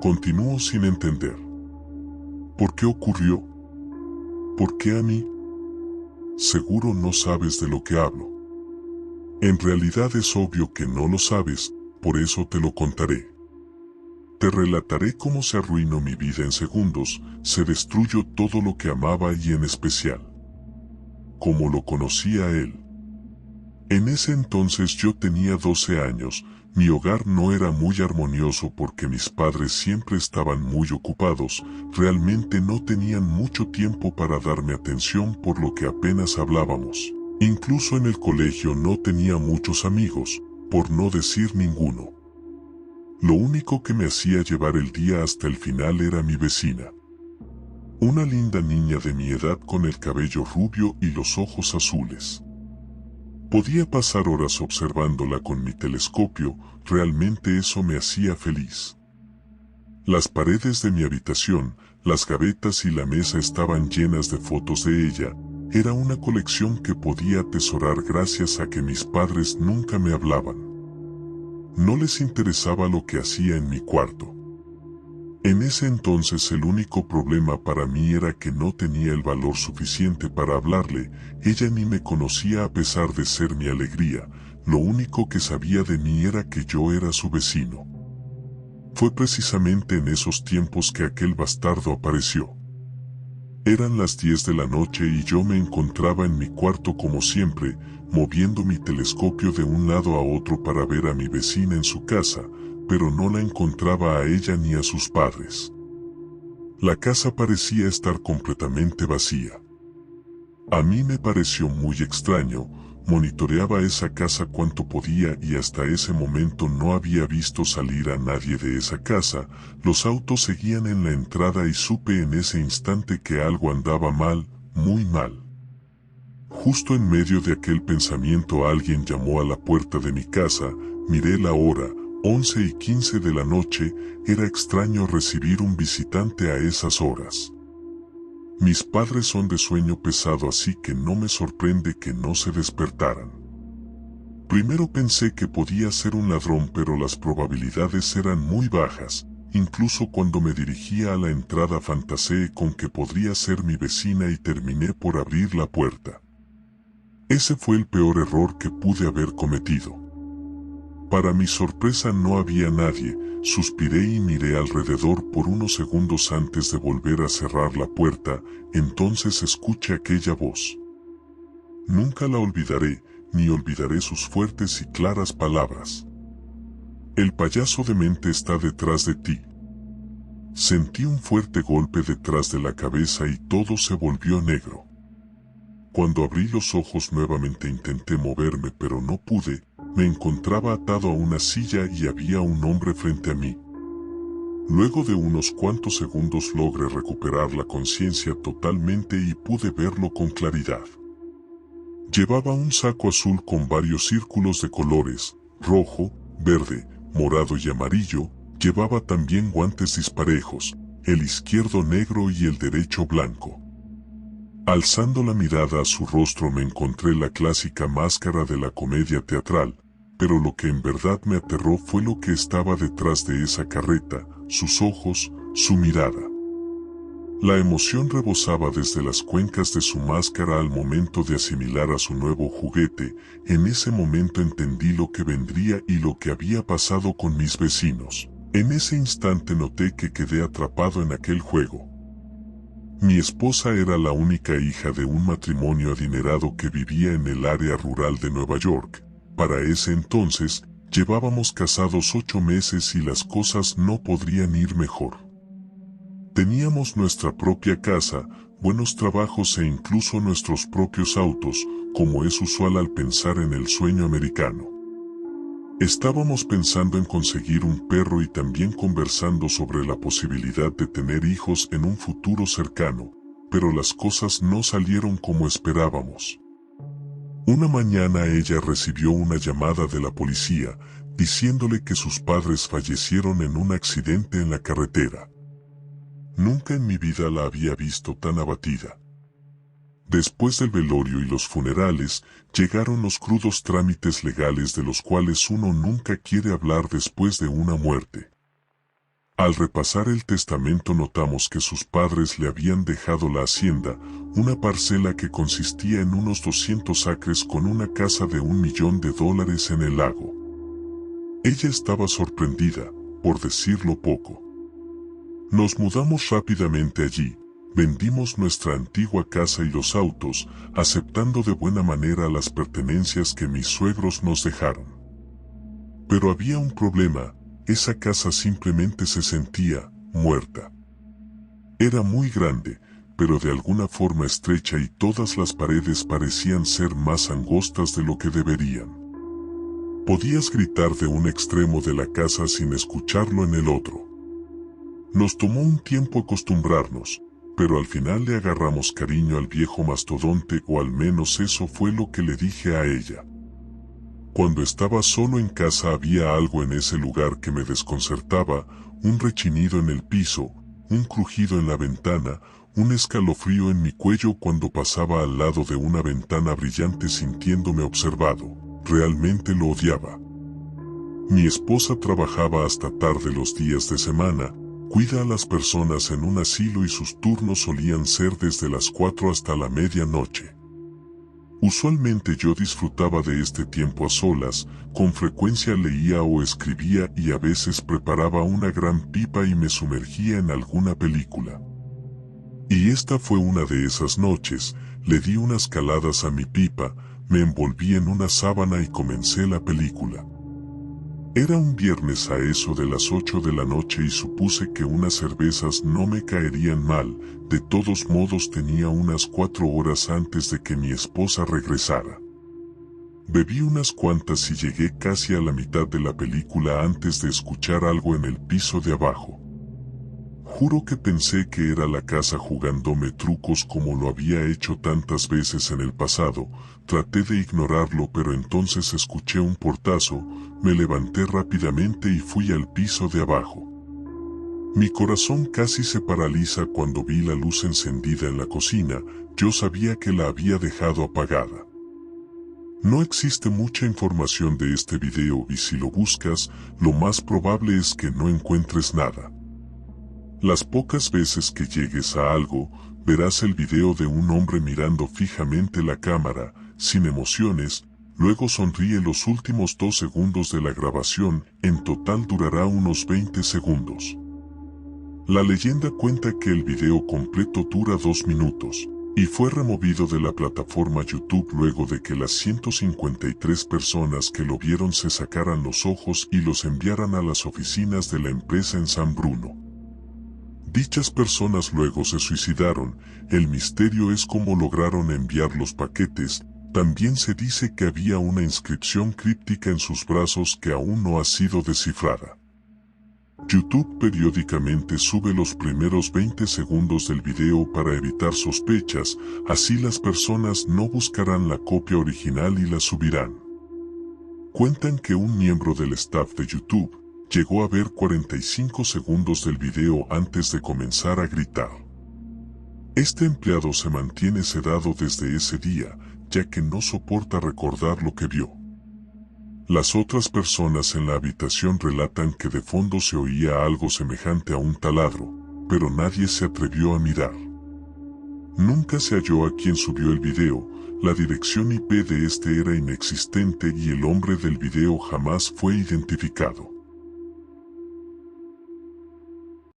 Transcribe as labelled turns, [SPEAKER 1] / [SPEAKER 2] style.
[SPEAKER 1] Continúo sin entender. ¿Por qué ocurrió? ¿Por qué a mí? Seguro no sabes de lo que hablo. En realidad es obvio que no lo sabes, por eso te lo contaré. Te relataré cómo se arruinó mi vida en segundos, se destruyó todo lo que amaba y en especial, cómo lo conocí a él. En ese entonces yo tenía 12 años, mi hogar no era muy armonioso porque mis padres siempre estaban muy ocupados, realmente no tenían mucho tiempo para darme atención por lo que apenas hablábamos. Incluso en el colegio no tenía muchos amigos, por no decir ninguno. Lo único que me hacía llevar el día hasta el final era mi vecina. Una linda niña de mi edad con el cabello rubio y los ojos azules. Podía pasar horas observándola con mi telescopio, realmente eso me hacía feliz. Las paredes de mi habitación, las gavetas y la mesa estaban llenas de fotos de ella, era una colección que podía atesorar gracias a que mis padres nunca me hablaban. No les interesaba lo que hacía en mi cuarto. En ese entonces el único problema para mí era que no tenía el valor suficiente para hablarle, ella ni me conocía a pesar de ser mi alegría, lo único que sabía de mí era que yo era su vecino. Fue precisamente en esos tiempos que aquel bastardo apareció. Eran las 10 de la noche y yo me encontraba en mi cuarto como siempre, moviendo mi telescopio de un lado a otro para ver a mi vecina en su casa, pero no la encontraba a ella ni a sus padres. La casa parecía estar completamente vacía. A mí me pareció muy extraño, monitoreaba esa casa cuanto podía y hasta ese momento no había visto salir a nadie de esa casa, los autos seguían en la entrada y supe en ese instante que algo andaba mal, muy mal. Justo en medio de aquel pensamiento alguien llamó a la puerta de mi casa, miré la hora, 11:15 de la noche, era extraño recibir un visitante a esas horas. Mis padres son de sueño pesado así que no me sorprende que no se despertaran. Primero pensé que podía ser un ladrón pero las probabilidades eran muy bajas, incluso cuando me dirigía a la entrada fantaseé con que podría ser mi vecina y terminé por abrir la puerta. Ese fue el peor error que pude haber cometido. Para mi sorpresa no había nadie, suspiré y miré alrededor por unos segundos antes de volver a cerrar la puerta, entonces escuché aquella voz. Nunca la olvidaré, ni olvidaré sus fuertes y claras palabras. El payaso demente está detrás de ti. Sentí un fuerte golpe detrás de la cabeza y todo se volvió negro. Cuando abrí los ojos nuevamente intenté moverme pero no pude, me encontraba atado a una silla y había un hombre frente a mí. Luego de unos cuantos segundos logré recuperar la conciencia totalmente y pude verlo con claridad. Llevaba un saco azul con varios círculos de colores, rojo, verde, morado y amarillo, llevaba también guantes disparejos, el izquierdo negro y el derecho blanco. Alzando la mirada a su rostro me encontré la clásica máscara de la comedia teatral, pero lo que en verdad me aterró fue lo que estaba detrás de esa carreta, sus ojos, su mirada. La emoción rebosaba desde las cuencas de su máscara al momento de asimilar a su nuevo juguete, en ese momento entendí lo que vendría y lo que había pasado con mis vecinos. En ese instante noté que quedé atrapado en aquel juego. Mi esposa era la única hija de un matrimonio adinerado que vivía en el área rural de Nueva York. Para ese entonces, llevábamos casados 8 meses y las cosas no podrían ir mejor. Teníamos nuestra propia casa, buenos trabajos e incluso nuestros propios autos, como es usual al pensar en el sueño americano. Estábamos pensando en conseguir un perro y también conversando sobre la posibilidad de tener hijos en un futuro cercano, pero las cosas no salieron como esperábamos. Una mañana ella recibió una llamada de la policía, diciéndole que sus padres fallecieron en un accidente en la carretera. Nunca en mi vida la había visto tan abatida. Después del velorio y los funerales, llegaron los crudos trámites legales de los cuales uno nunca quiere hablar después de una muerte. Al repasar el testamento notamos que sus padres le habían dejado la hacienda, una parcela que consistía en unos 200 acres con una casa de $1 millón en el lago. Ella estaba sorprendida, por decirlo poco. Nos mudamos rápidamente allí, vendimos nuestra antigua casa y los autos, aceptando de buena manera las pertenencias que mis suegros nos dejaron. Pero había un problema. Esa casa simplemente se sentía muerta. Era muy grande, pero de alguna forma estrecha y todas las paredes parecían ser más angostas de lo que deberían. Podías gritar de un extremo de la casa sin escucharlo en el otro. Nos tomó un tiempo acostumbrarnos, pero al final le agarramos cariño al viejo mastodonte, o al menos eso fue lo que le dije a ella. Cuando estaba solo en casa había algo en ese lugar que me desconcertaba, un rechinido en el piso, un crujido en la ventana, un escalofrío en mi cuello cuando pasaba al lado de una ventana brillante sintiéndome observado. Realmente lo odiaba. Mi esposa trabajaba hasta tarde los días de semana, cuida a las personas en un asilo y sus turnos solían ser desde las 4 hasta la medianoche. Usualmente yo disfrutaba de este tiempo a solas, con frecuencia leía o escribía y a veces preparaba una gran pipa y me sumergía en alguna película. Y esta fue una de esas noches, le di unas caladas a mi pipa, me envolví en una sábana y comencé la película. Era un viernes a eso de las 8 de la noche y supuse que unas cervezas no me caerían mal, de todos modos tenía unas 4 horas antes de que mi esposa regresara. Bebí unas cuantas y llegué casi a la mitad de la película antes de escuchar algo en el piso de abajo. Juro que pensé que era la casa jugándome trucos como lo había hecho tantas veces en el pasado. Traté de ignorarlo, pero entonces escuché un portazo, me levanté rápidamente y fui al piso de abajo. Mi corazón casi se paraliza cuando vi la luz encendida en la cocina. Yo sabía que la había dejado apagada. No existe mucha información de este video y si lo buscas, lo más probable es que no encuentres nada. Las pocas veces que llegues a algo, verás el video de un hombre mirando fijamente la cámara, sin emociones, luego sonríe los últimos 2 segundos de la grabación, en total durará unos 20 segundos. La leyenda cuenta que el video completo dura 2 minutos, y fue removido de la plataforma YouTube luego de que las 153 personas que lo vieron se sacaran los ojos y los enviaran a las oficinas de la empresa en San Bruno. Dichas personas luego se suicidaron. El misterio es cómo lograron enviar los paquetes. También se dice que había una inscripción críptica en sus brazos que aún no ha sido descifrada. YouTube periódicamente sube los primeros 20 segundos del video para evitar sospechas, así las personas no buscarán la copia original y la subirán. Cuentan que un miembro del staff de YouTube llegó a ver 45 segundos del video antes de comenzar a gritar. Este empleado se mantiene sedado desde ese día, ya que no soporta recordar lo que vio. Las otras personas en la habitación relatan que de fondo se oía algo semejante a un taladro, pero nadie se atrevió a mirar. Nunca se halló a quien subió el video, la dirección IP de este era inexistente y el hombre del video jamás fue identificado.